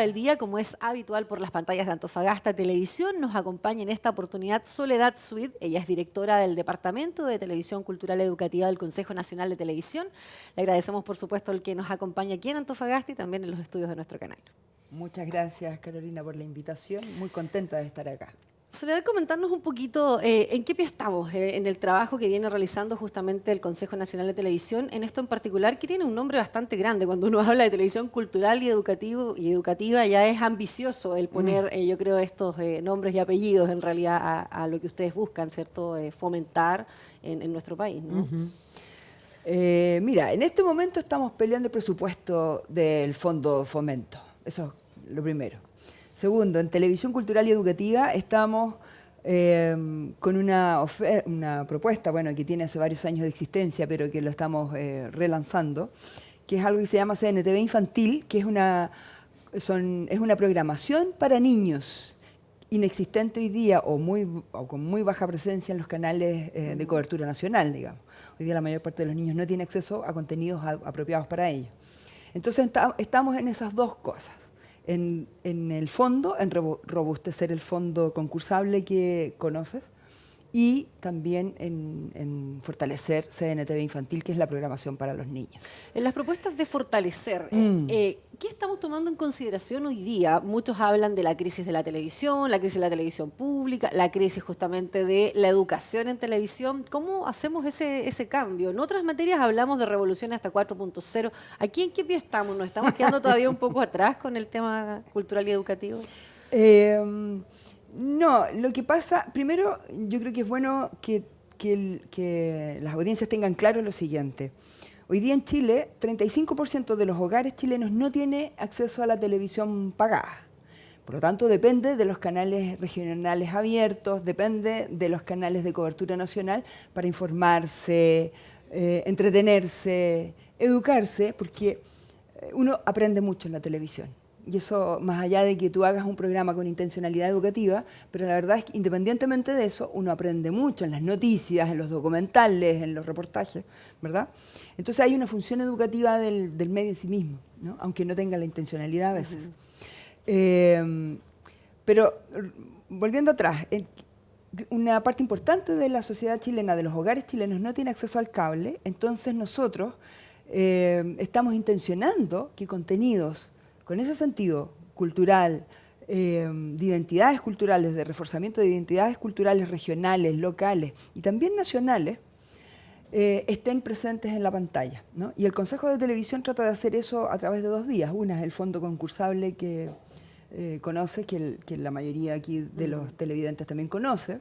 del día, como es habitual por las pantallas de Antofagasta Televisión. Nos acompaña en esta oportunidad Soledad Suid. Ella es directora del Departamento de Televisión Cultural Educativa del Consejo Nacional de Televisión. Le agradecemos, por supuesto, el que nos acompañe aquí en Antofagasta y también en los estudios de nuestro canal. Muchas gracias, Carolina, por la invitación. Muy contenta de estar acá. Soledad, comentarnos un poquito en qué pie estamos en el trabajo que viene realizando justamente el Consejo Nacional de Televisión, en esto en particular, que tiene un nombre bastante grande. Cuando uno habla de televisión cultural y educativa, ya es ambicioso el poner, yo creo, estos nombres y apellidos en realidad a lo que ustedes buscan, ¿cierto? Fomentar en nuestro país, ¿no? Mira, en este momento estamos peleando el presupuesto del Fondo Fomento. Eso es lo primero. Segundo, en televisión cultural y educativa estamos con una propuesta, bueno, que tiene hace varios años de existencia, pero que lo estamos relanzando, que es algo que se llama CNTV Infantil, que es una programación para niños, inexistente hoy día o con muy baja presencia en los canales de cobertura nacional, digamos. Hoy día la mayor parte de los niños no tiene acceso a contenidos apropiados para ellos. Entonces estamos en esas dos cosas. En el fondo, en robustecer el fondo concursable que conoces y también en fortalecer CNTV Infantil, que es la programación para los niños. En las propuestas de fortalecer, ¿qué estamos tomando en consideración hoy día? Muchos hablan de la crisis de la televisión pública, la crisis justamente de la educación en televisión. ¿Cómo hacemos ese cambio? En otras materias hablamos de revolución hasta 4.0. ¿Aquí en qué pie estamos? ¿Nos estamos quedando todavía un poco atrás con el tema cultural y educativo? No, lo que pasa, primero yo creo que es bueno que las audiencias tengan claro lo siguiente. Hoy día en Chile, 35% de los hogares chilenos no tiene acceso a la televisión pagada. Por lo tanto, depende de los canales regionales abiertos, depende de los canales de cobertura nacional para informarse, entretenerse, educarse, porque uno aprende mucho en la televisión. Y eso, más allá de que tú hagas un programa con intencionalidad educativa, pero la verdad es que independientemente de eso, uno aprende mucho en las noticias, en los documentales, en los reportajes, ¿verdad? Entonces hay una función educativa del medio en sí mismo, ¿no? Aunque no tenga la intencionalidad a veces. Pero volviendo atrás, una parte importante de la sociedad chilena, de los hogares chilenos, no tiene acceso al cable, entonces nosotros estamos intencionando que contenidos con ese sentido cultural, de identidades culturales, de reforzamiento de identidades culturales regionales, locales y también nacionales, estén presentes en la pantalla, ¿no? Y el Consejo de Televisión trata de hacer eso a través de dos vías. Una es el fondo concursable que conoce, que la mayoría aquí de los televidentes también conoce,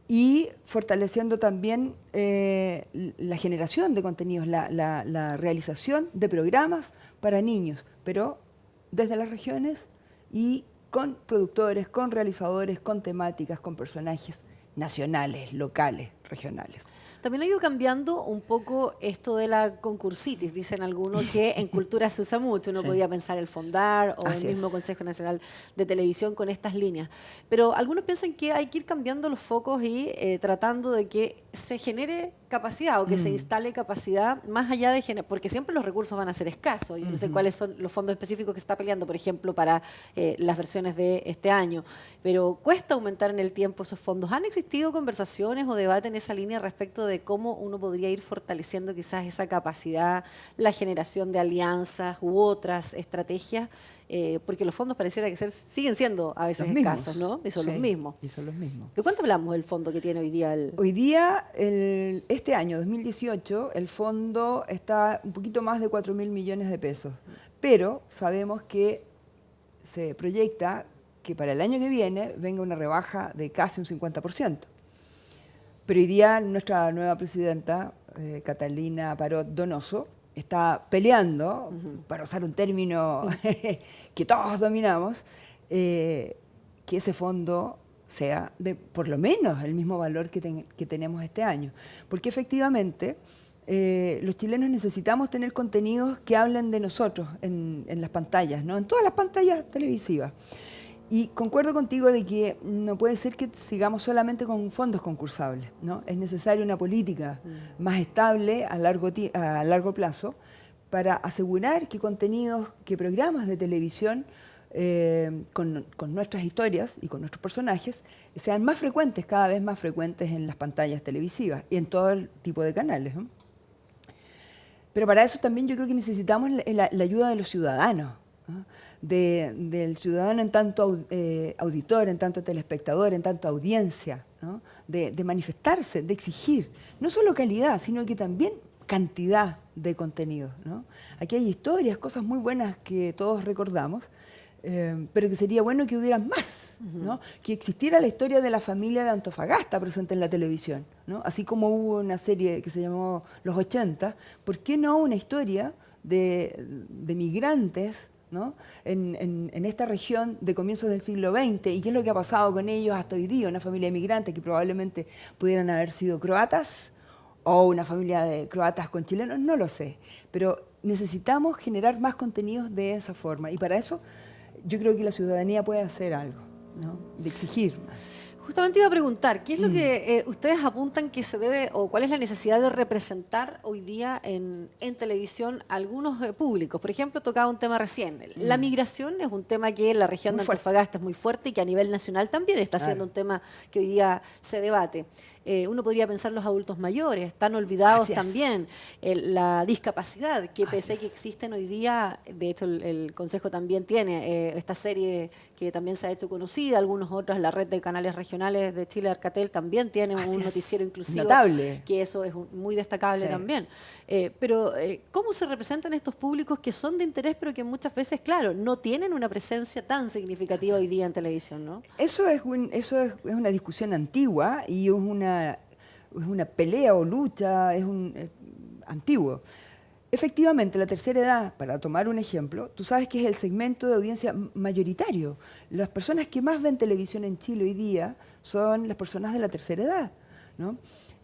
y fortaleciendo también la generación de contenidos, la realización de programas para niños, pero desde las regiones y con productores, con realizadores, con temáticas, con personajes nacionales, locales, regionales. También ha ido cambiando un poco esto de la concursitis, dicen algunos que en cultura se usa mucho, uno podía pensar el Fondar o el mismo Consejo Nacional de Televisión con estas líneas, pero algunos piensan que hay que ir cambiando los focos y tratando de que se genere capacidad o que se instale capacidad más allá de generar, porque siempre los recursos van a ser escasos. Yo no sé cuáles son los fondos específicos que se está peleando, por ejemplo, para las versiones de este año, pero cuesta aumentar en el tiempo esos fondos. ¿Han existido conversaciones o debate en esa línea respecto de cómo uno podría ir fortaleciendo quizás esa capacidad, la generación de alianzas u otras estrategias? Porque los fondos pareciera que siguen siendo a veces escasos, ¿no? Y son los mismos. Y son los mismos. ¿De cuánto hablamos del fondo que tiene hoy día? Hoy día, este año, 2018, el fondo está un poquito más de 4.000 millones de pesos. Pero sabemos que se proyecta que para el año que viene venga una rebaja de casi un 50%. Pero hoy día nuestra nueva presidenta, Catalina Parot Donoso, está peleando, para usar un término que todos dominamos, que ese fondo sea de por lo menos el mismo valor que tenemos este año. Porque efectivamente los chilenos necesitamos tener contenidos que hablen de nosotros en las pantallas, ¿no? En todas las pantallas televisivas. Y concuerdo contigo de que no puede ser que sigamos solamente con fondos concursables, ¿no? Es necesaria una política más estable a largo plazo para asegurar que contenidos, que programas de televisión con nuestras historias y con nuestros personajes, sean más frecuentes, cada vez más frecuentes en las pantallas televisivas y en todo el tipo de canales, ¿no? Pero para eso también yo creo que necesitamos la ayuda de los ciudadanos, ¿no? Del ciudadano en tanto auditor, en tanto telespectador, en tanto audiencia, ¿no? De manifestarse, de exigir, no solo calidad, sino que también cantidad de contenido, ¿no? Aquí hay historias, cosas muy buenas que todos recordamos, pero que sería bueno que hubiera más, ¿no? Que existiera la historia de la familia de Antofagasta presente en la televisión, ¿no? Así como hubo una serie que se llamó Los 80, ¿por qué no una historia de migrantes, ¿no? en esta región de comienzos del siglo XX, y qué es lo que ha pasado con ellos hasta hoy día? Una familia de migrantes que probablemente pudieran haber sido croatas, o una familia de croatas con chilenos, no lo sé, pero necesitamos generar más contenidos de esa forma, y para eso yo creo que la ciudadanía puede hacer algo, ¿no? De exigir más. Justamente iba a preguntar, ¿qué es lo que ustedes apuntan que se debe, o cuál es la necesidad de representar hoy día en televisión a algunos públicos? Por ejemplo, tocaba un tema recién. La migración es un tema que en la región de Antofagasta es muy fuerte y que a nivel nacional también está siendo un tema que hoy día se debate. Uno podría pensar los adultos mayores, están olvidados también, la discapacidad, que pese a que existen hoy día, de hecho el Consejo también tiene esta serie que también se ha hecho conocida, algunos otros, la red de canales regionales de Chile, Arcatel, también tiene un noticiero inclusivo, notable, que eso es muy destacable también. Pero ¿cómo se representan estos públicos que son de interés, pero que muchas veces, claro, no tienen una presencia tan significativa hoy día en televisión, ¿no? Eso es una discusión antigua y es una pelea o lucha, es antiguo. Efectivamente, la tercera edad, para tomar un ejemplo, tú sabes que es el segmento de audiencia mayoritario. Las personas que más ven televisión en Chile hoy día son las personas de la tercera edad, ¿no?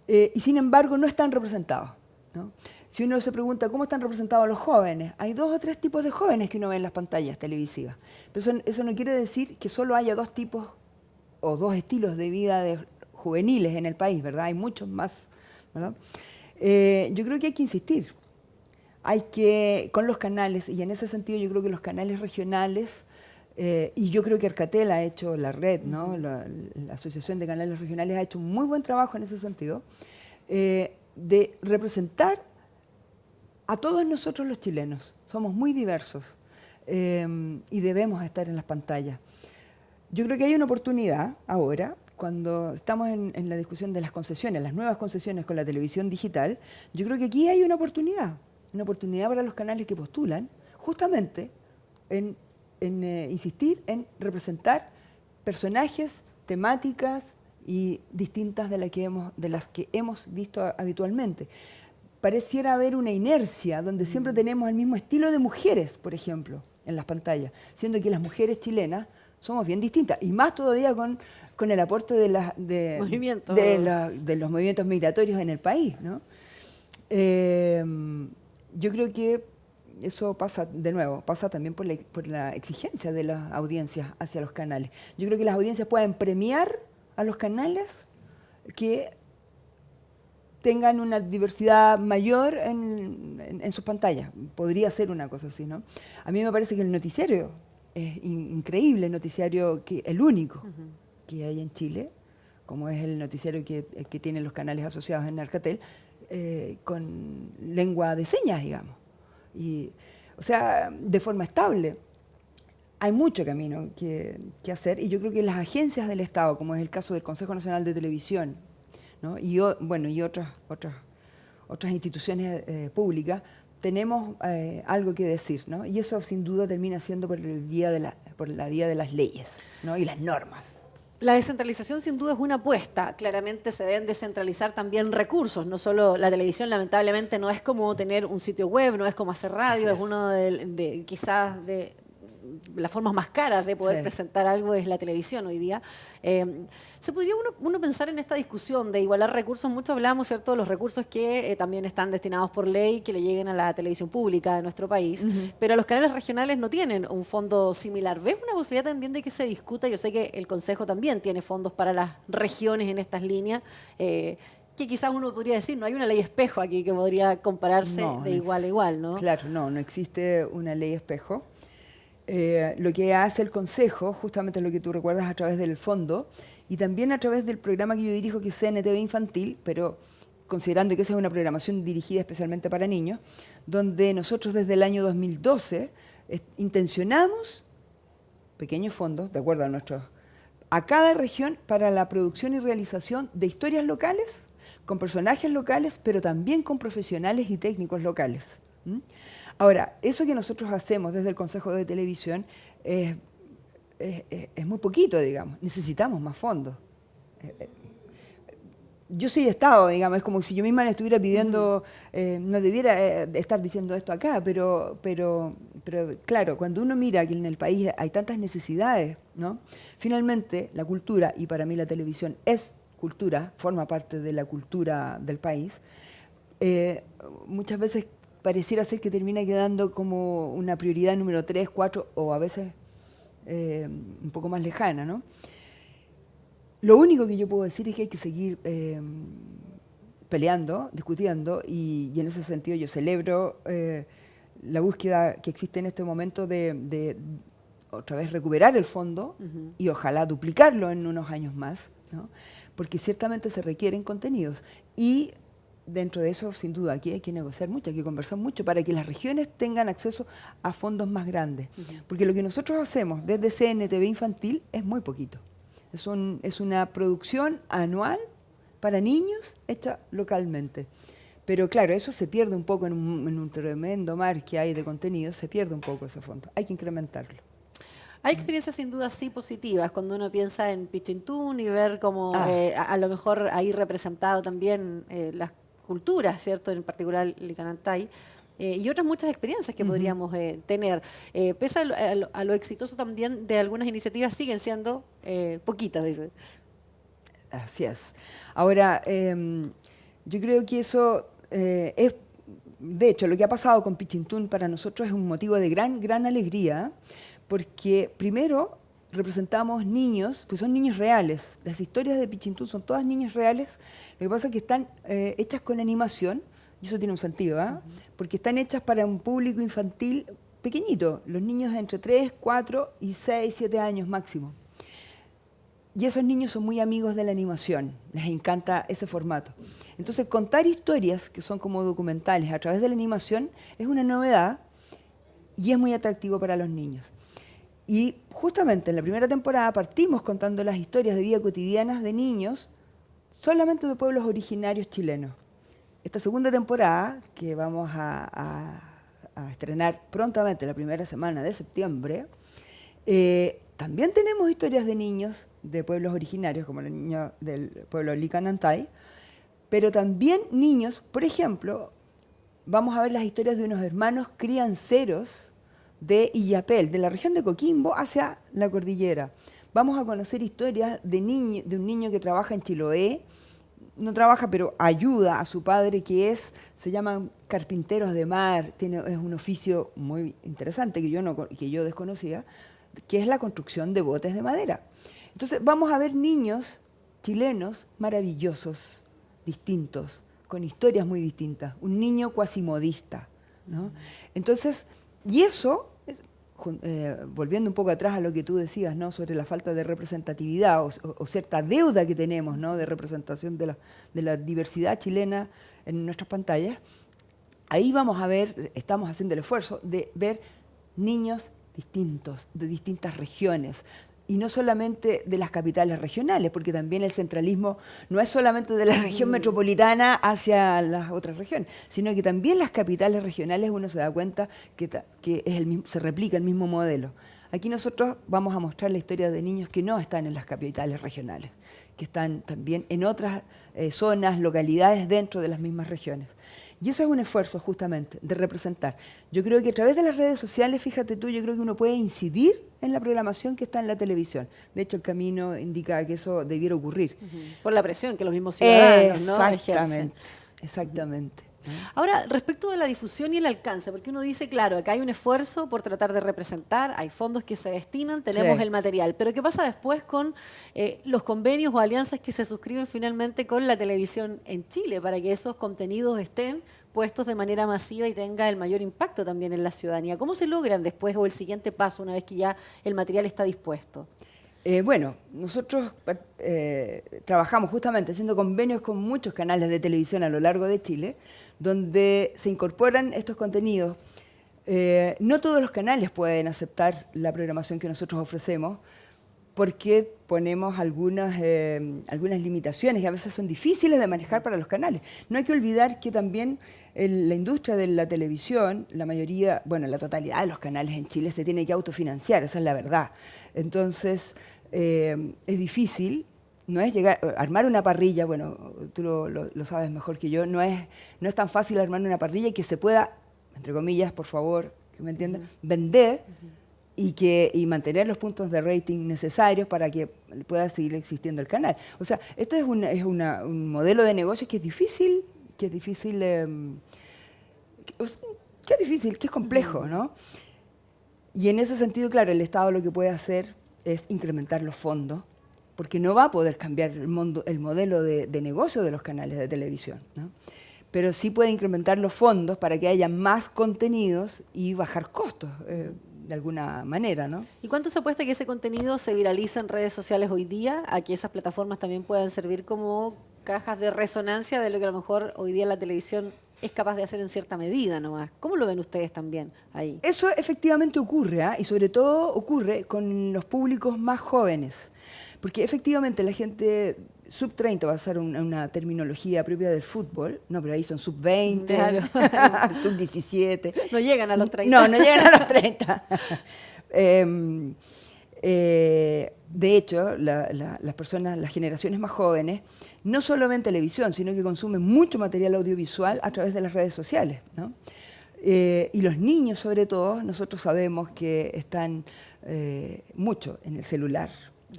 Y sin embargo no están representados, ¿no? Si uno se pregunta cómo están representados los jóvenes, hay 2 o 3 tipos de jóvenes que uno ve en las pantallas televisivas. Pero eso no quiere decir que solo haya 2 tipos o 2 estilos de vida juveniles en el país, ¿verdad? Hay muchos más, ¿verdad? Yo creo que hay que insistir. Con los canales, y en ese sentido yo creo que los canales regionales, y yo creo que Arcatel ha hecho, la red, ¿no? La Asociación de Canales Regionales ha hecho un muy buen trabajo en ese sentido, de representar a todos nosotros los chilenos. Somos muy diversos y debemos estar en las pantallas. Yo creo que hay una oportunidad ahora, cuando estamos en la discusión de las concesiones, las nuevas concesiones con la televisión digital, yo creo que aquí hay una oportunidad para los canales que postulan, justamente en insistir en representar personajes, temáticas y distintas de las que hemos visto habitualmente. Pareciera haber una inercia donde siempre tenemos el mismo estilo de mujeres, por ejemplo, en las pantallas, siendo que las mujeres chilenas somos bien distintas, y más todavía con el aporte de los movimientos migratorios en el país, ¿no? Yo creo que eso pasa, de nuevo, pasa también por la exigencia de las audiencias hacia los canales. Yo creo que las audiencias pueden premiar a los canales que tengan una diversidad mayor en sus pantallas. Podría ser una cosa así, ¿no? A mí me parece que el noticiario es increíble, el único que hay en Chile, como es el noticiario que tienen los canales asociados en Arcatel, con lengua de señas, digamos. O sea, de forma estable. Hay mucho camino que hacer, y yo creo que las agencias del Estado, como es el caso del Consejo Nacional de Televisión, ¿no? y otras instituciones públicas, tenemos algo que decir, ¿no? Y eso sin duda termina siendo por la vía de las leyes, ¿no? Y las normas. La descentralización sin duda es una apuesta. Claramente se deben descentralizar también recursos. No solo la televisión, lamentablemente, no es como tener un sitio web, no es como hacer radio, es uno quizás de las formas más caras de poder presentar algo es la televisión hoy día. ¿Se podría uno pensar en esta discusión de igualar recursos? Mucho hablamos, ¿cierto?, de los recursos que también están destinados por ley que le lleguen a la televisión pública de nuestro país, pero los canales regionales no tienen un fondo similar. ¿Ves una posibilidad también de que se discuta? Yo sé que el Consejo también tiene fondos para las regiones en estas líneas, que quizás uno podría decir, no hay una ley espejo aquí que podría compararse de igual a igual, ¿no? Claro, no existe una ley espejo. lo que hace el Consejo, justamente lo que tú recuerdas a través del fondo, y también a través del programa que yo dirijo, que es CNTV Infantil, pero considerando que esa es una programación dirigida especialmente para niños, donde nosotros desde el año 2012 intencionamos pequeños fondos, de acuerdo a cada región, para la producción y realización de historias locales, con personajes locales, pero también con profesionales y técnicos locales. Ahora, eso que nosotros hacemos desde el Consejo de Televisión es muy poquito, digamos. Necesitamos más fondos. Yo soy Estado, digamos, es como si yo misma le estuviera pidiendo, no debiera estar diciendo esto acá, pero claro, cuando uno mira que en el país hay tantas necesidades, ¿no? Finalmente, la cultura, y para mí la televisión es cultura, forma parte de la cultura del país, muchas veces pareciera ser que termina quedando como una prioridad número 3, 4 o a veces un poco más lejana, ¿no? Lo único que yo puedo decir es que hay que seguir peleando, discutiendo, y en ese sentido yo celebro la búsqueda que existe en este momento de otra vez recuperar el fondo y ojalá duplicarlo en unos años más, ¿no? Porque ciertamente se requieren contenidos. Y dentro de eso, sin duda, aquí hay que negociar mucho, hay que conversar mucho para que las regiones tengan acceso a fondos más grandes. Porque lo que nosotros hacemos desde CNTV Infantil es muy poquito. Es una producción anual para niños hecha localmente. Pero claro, eso se pierde un poco en un tremendo mar que hay de contenido, se pierde un poco ese fondo. Hay que incrementarlo. Hay experiencias sin duda sí positivas cuando uno piensa en Pichintún y ver cómo a lo mejor ahí representado también las culturas, ¿cierto? En particular Licanantay. Y otras muchas experiencias que podríamos tener. Pese a lo exitoso también de algunas iniciativas, siguen siendo poquitas, dice. Así es. Ahora, yo creo que eso es, de hecho, lo que ha pasado con Pichintún para nosotros es un motivo de gran alegría, porque primero representamos niños, pues son niños reales. Las historias de Pichintún son todas niños reales. Lo que pasa es que están hechas con animación, y eso tiene un sentido, porque están hechas para un público infantil pequeñito, los niños de entre 3, 4 y 6, 7 años máximo. Y esos niños son muy amigos de la animación, les encanta ese formato. Entonces, contar historias que son como documentales a través de la animación es una novedad y es muy atractivo para los niños. Y justamente en la primera temporada partimos contando las historias de vida cotidianas de niños solamente de pueblos originarios chilenos. Esta segunda temporada, que vamos a estrenar prontamente la primera semana de septiembre, también tenemos historias de niños de pueblos originarios, como los niños del pueblo Licanantay, pero también niños, por ejemplo, vamos a ver las historias de unos hermanos crianceros de Illapel, de la región de Coquimbo hacia la cordillera. Vamos a conocer historias de un niño que trabaja en Chiloé, no trabaja, pero ayuda a su padre, se llaman carpinteros de mar, es un oficio muy interesante que yo desconocía, que es la construcción de botes de madera. Entonces vamos a ver niños chilenos maravillosos, distintos, con historias muy distintas, un niño cuasimodista, ¿no? Entonces, y eso, volviendo un poco atrás a lo que tú decías, ¿no? Sobre la falta de representatividad o cierta deuda que tenemos, ¿no? De representación de la diversidad chilena en nuestras pantallas, ahí vamos a ver, estamos haciendo el esfuerzo de ver niños distintos, de distintas regiones, y no solamente de las capitales regionales, porque también el centralismo no es solamente de la región metropolitana hacia las otras regiones, sino que también las capitales regionales uno se da cuenta que se replica el mismo modelo. Aquí nosotros vamos a mostrar la historia de niños que no están en las capitales regionales, que están también en otras zonas, localidades dentro de las mismas regiones. Y eso es un esfuerzo justamente de representar. Yo creo que a través de las redes sociales, fíjate tú, yo creo que uno puede incidir en la programación que está en la televisión. De hecho, el camino indica que eso debiera ocurrir. Por la presión que los mismos ciudadanos, ¿no? Exactamente, exactamente. Ahora, respecto de la difusión y el alcance, porque uno dice, claro, acá hay un esfuerzo por tratar de representar, hay fondos que se destinan, tenemos el material, pero ¿qué pasa después con los convenios o alianzas que se suscriben finalmente con la televisión en Chile para que esos contenidos estén puestos de manera masiva y tenga el mayor impacto también en la ciudadanía. ¿Cómo se logran después o el siguiente paso una vez que ya el material está dispuesto? Bueno, nosotros trabajamos justamente haciendo convenios con muchos canales de televisión a lo largo de Chile, donde se incorporan estos contenidos. No todos los canales pueden aceptar la programación que nosotros ofrecemos porque ponemos algunas limitaciones y a veces son difíciles de manejar para los canales. No hay que olvidar que también la industria de la televisión, la mayoría, bueno, la totalidad de los canales en Chile se tiene que autofinanciar, esa es la verdad. Entonces, es difícil, no es armar una parrilla, bueno, tú lo sabes mejor que yo, no es tan fácil armar una parrilla y que se pueda, entre comillas, por favor, que me entiendan, vender y mantener los puntos de rating necesarios para que pueda seguir existiendo el canal. O sea, esto es un modelo de negocio que es difícil, que es complejo, ¿no? Y en ese sentido, claro, el Estado lo que puede hacer es incrementar los fondos, porque no va a poder cambiar el modelo de negocio de los canales de televisión, ¿no? Pero sí puede incrementar los fondos para que haya más contenidos y bajar costos, de alguna manera, ¿no? ¿Y cuánto se apuesta que ese contenido se viralice en redes sociales hoy día, a que esas plataformas también puedan servir como cajas de resonancia de lo que a lo mejor hoy día la televisión es capaz de hacer en cierta medida nomás? ¿Cómo lo ven ustedes también ahí? Eso efectivamente ocurre, y sobre todo ocurre con los públicos más jóvenes, porque efectivamente la gente sub 30, va a usar una terminología propia del fútbol, no, pero ahí son sub 20, claro. Sub 17. No llegan a los 30. No llegan a los 30. De hecho, las personas, las generaciones más jóvenes, no solo ven televisión, sino que consumen mucho material audiovisual a través de las redes sociales, ¿no? Y los niños, sobre todo, nosotros sabemos que están mucho en el celular,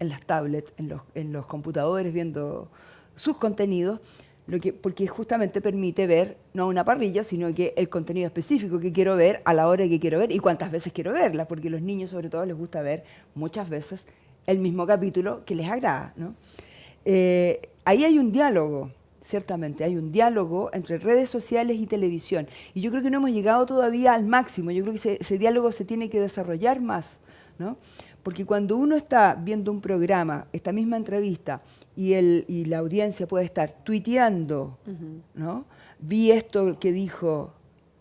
en las tablets, en los computadores, viendo sus contenidos, porque justamente permite ver no una parrilla, sino que el contenido específico que quiero ver a la hora que quiero ver y cuántas veces quiero verla, porque a los niños sobre todo les gusta ver muchas veces el mismo capítulo que les agrada, ¿no? Ahí hay un diálogo, ciertamente, hay un diálogo entre redes sociales y televisión, y yo creo que no hemos llegado todavía al máximo, yo creo que ese diálogo se tiene que desarrollar más, ¿no? Porque cuando uno está viendo un programa, esta misma entrevista, y la audiencia puede estar tuiteando, ¿no? Vi esto que dijo,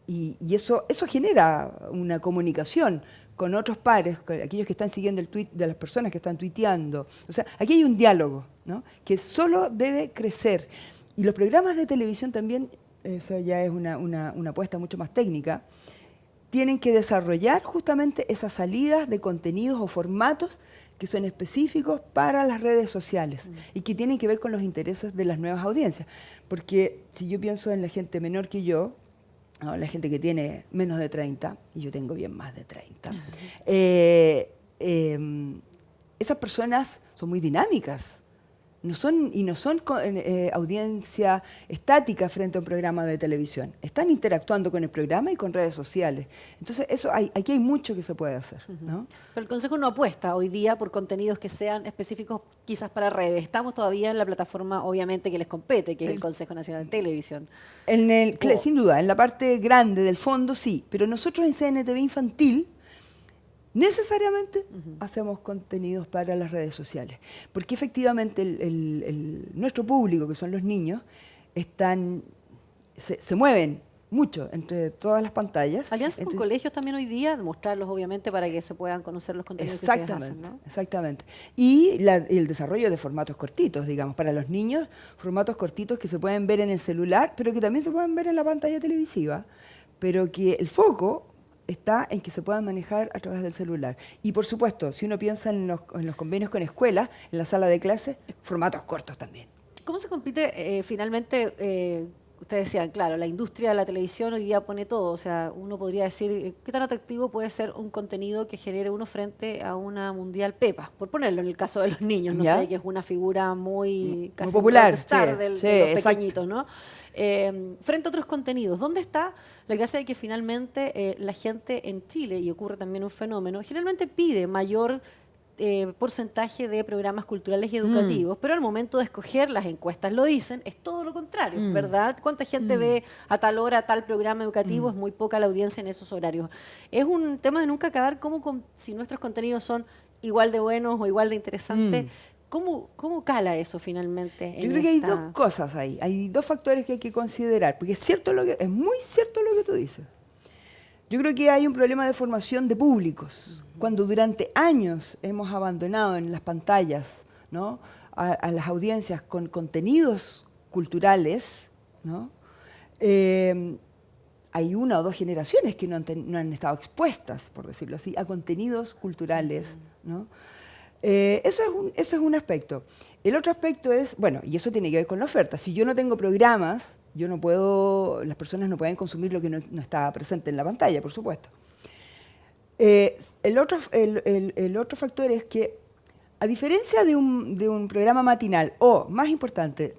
y eso genera una comunicación con otros pares, con aquellos que están siguiendo el tweet de las personas que están tuiteando. O sea, aquí hay un diálogo, ¿no? Que solo debe crecer. Y los programas de televisión también, eso ya es una apuesta mucho más técnica, tienen que desarrollar justamente esas salidas de contenidos o formatos que son específicos para las redes sociales y que tienen que ver con los intereses de las nuevas audiencias. Porque si yo pienso en la gente menor que yo, ¿no? La gente que tiene menos de 30, y yo tengo bien más de 30, esas personas son muy dinámicas. No son audiencia estática frente a un programa de televisión. Están interactuando con el programa y con redes sociales. Entonces, aquí hay mucho que se puede hacer, ¿no? Pero el Consejo no apuesta hoy día por contenidos que sean específicos quizás para redes. Estamos todavía en la plataforma, obviamente, que les compete, que es el Consejo Nacional de Televisión. Sin duda, en la parte grande del fondo, sí. Pero nosotros en CNTV Infantil necesariamente hacemos contenidos para las redes sociales, porque efectivamente nuestro público, que son los niños, se mueven mucho entre todas las pantallas. Alianzas con colegios también hoy día, mostrarlos obviamente para que se puedan conocer los contenidos que ustedes hacen, ¿no? Exactamente. Y el desarrollo de formatos cortitos, digamos, para los niños, formatos cortitos que se pueden ver en el celular, pero que también se pueden ver en la pantalla televisiva, pero que el foco está en que se puedan manejar a través del celular. Y por supuesto, si uno piensa en los convenios con escuelas, en la sala de clases, formatos cortos también. ¿Cómo se compite finalmente? Ustedes decían, claro, la industria de la televisión hoy día pone todo. O sea, uno podría decir, ¿qué tan atractivo puede ser un contenido que genere uno frente a una mundial Pepa? Por ponerlo en el caso de los niños, no sé, que es una figura muy casi popular, de los pequeñitos, ¿no? Frente a otros contenidos, ¿dónde está la gracia de que finalmente la gente en Chile, y ocurre también un fenómeno, generalmente pide mayor porcentaje de programas culturales y educativos, pero al momento de escoger, las encuestas lo dicen, es todo lo contrario, ¿verdad? ¿Cuánta gente ve a tal hora tal programa educativo? Es muy poca la audiencia en esos horarios. Es un tema de nunca acabar, si nuestros contenidos son igual de buenos o igual de interesantes, ¿cómo cala eso finalmente? Yo creo que hay dos cosas ahí, hay dos factores que hay que considerar, porque es muy cierto lo que tú dices. Yo creo que hay un problema de formación de públicos. Cuando durante años hemos abandonado en las pantallas, ¿no?, a las audiencias con contenidos culturales, ¿no?, hay una o dos generaciones que no han estado expuestas, por decirlo así, a contenidos culturales, ¿no? Eso es un aspecto. El otro aspecto es, bueno, y eso tiene que ver con la oferta. Si yo no tengo programas, las personas no pueden consumir lo que no está presente en la pantalla, por supuesto. El otro factor es que, a diferencia de un programa matinal, o más importante,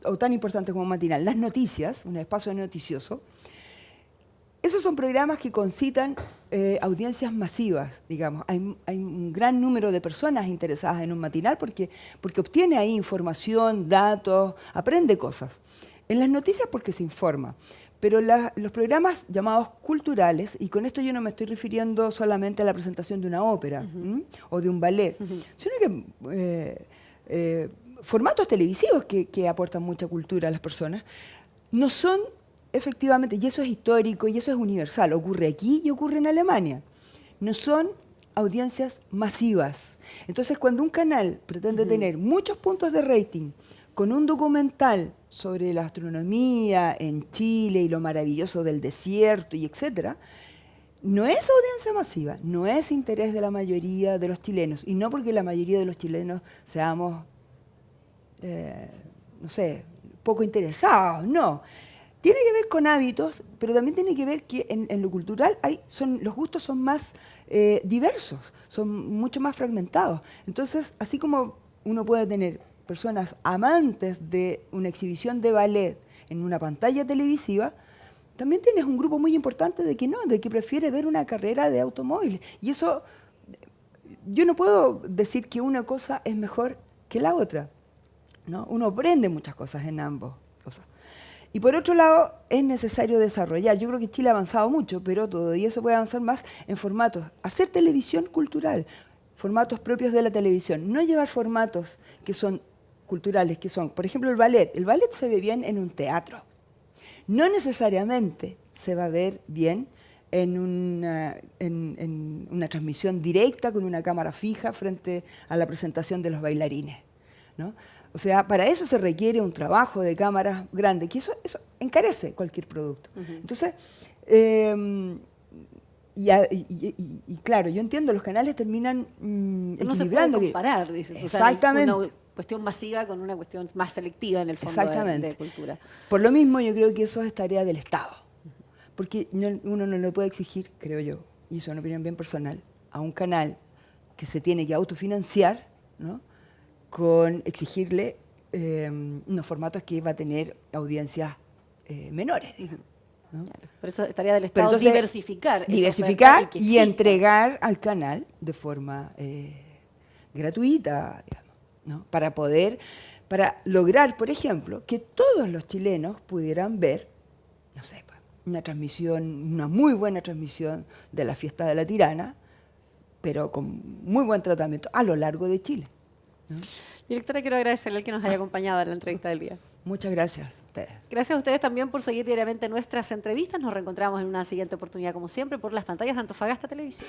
o tan importante como matinal, las noticias, un espacio noticioso, esos son programas que concitan audiencias masivas, digamos. Hay un gran número de personas interesadas en un matinal porque obtiene ahí información, datos, aprende cosas. En las noticias porque se informa. Pero los programas llamados culturales, y con esto yo no me estoy refiriendo solamente a la presentación de una ópera o de un ballet, sino que formatos televisivos que aportan mucha cultura a las personas, no son efectivamente, y eso es histórico y eso es universal, ocurre aquí y ocurre en Alemania, no son audiencias masivas. Entonces, cuando un canal pretende tener muchos puntos de rating con un documental sobre la astronomía en Chile y lo maravilloso del desierto y etcétera, no es audiencia masiva, no es interés de la mayoría de los chilenos, y no porque la mayoría de los chilenos seamos, no sé, poco interesados, no. Tiene que ver con hábitos, pero también tiene que ver que en lo cultural los gustos son más diversos, son mucho más fragmentados. Entonces, así como uno puede tener personas amantes de una exhibición de ballet en una pantalla televisiva, también tienes un grupo muy importante de que prefiere ver una carrera de automóviles. Y eso, yo no puedo decir que una cosa es mejor que la otra, ¿no? Uno aprende muchas cosas en ambas cosas. Y por otro lado, es necesario desarrollar. Yo creo que Chile ha avanzado mucho, pero todavía se puede avanzar más en formatos. Hacer televisión cultural, formatos propios de la televisión. No llevar formatos que son culturales, que son, por ejemplo, el ballet. El ballet se ve bien en un teatro. No necesariamente se va a ver bien en una transmisión directa con una cámara fija frente a la presentación de los bailarines, ¿no? O sea, para eso se requiere un trabajo de cámaras grande, que eso encarece cualquier producto. Entonces, claro, yo entiendo, los canales terminan equilibrando. No se puede comparar, dices. Exactamente. O sea, una cuestión masiva con una cuestión más selectiva en el fondo de cultura. Por lo mismo, yo creo que eso es tarea del Estado. Porque uno no le puede exigir, creo yo, y eso es una opinión bien personal, a un canal que se tiene que autofinanciar, ¿no?, con exigirle unos formatos que va a tener audiencias menores, digamos, ¿no? Claro. Por eso estaría del Estado diversificar y entregar al canal de forma gratuita, digamos, ¿no? Para lograr, por ejemplo, que todos los chilenos pudieran ver, no sé, una muy buena transmisión de la Fiesta de la Tirana, pero con muy buen tratamiento a lo largo de Chile, ¿no? Directora, quiero agradecerle que nos haya acompañado en la entrevista del día. Muchas gracias a ustedes. Gracias a ustedes también por seguir diariamente nuestras entrevistas. Nos reencontramos en una siguiente oportunidad, como siempre, por las pantallas de Antofagasta Televisión.